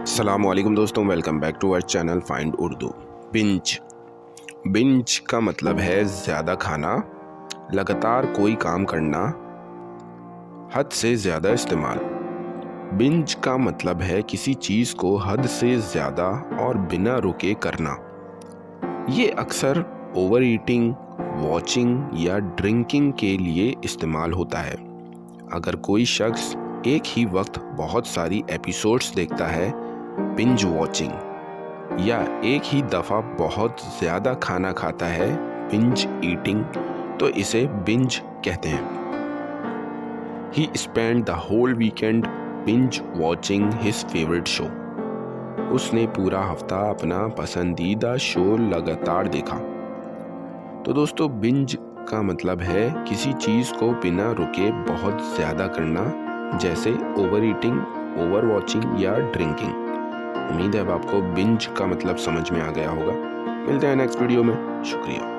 अस्सलामुअलैकुम दोस्तों, welcome back to our channel find Urdu. Binge binge का मतलब है ज़्यादा खाना, लगातार कोई काम करना, हद से ज़्यादा इस्तेमाल। बिंज का मतलब है किसी चीज़ को हद से ज़्यादा और बिना रुके करना। ये अक्सर ओवर ईटिंग, वॉचिंग या ड्रिंकिंग के लिए इस्तेमाल होता है। अगर कोई शख्स एक ही वक्त बहुत सारी एपिसोड्स देखता है, बिंज वॉचिंग, या एक ही दफ़ा बहुत ज़्यादा खाना खाता है, बिंज ईटिंग, तो इसे बिंज कहते हैं। He spend the whole weekend binge watching his favourite show. उसने पूरा हफ्ता अपना पसंदीदा शो लगातार देखा। तो दोस्तों, बिंज का मतलब है किसी चीज़ को बिना रुके बहुत ज़्यादा करना, जैसे ओवर ईटिंग, ओवर वॉचिंग या ड्रिंकिंग। उम्मीद है अब आपको बिंज का मतलब समझ में आ गया होगा। मिलते हैं नेक्स्ट वीडियो में। शुक्रिया।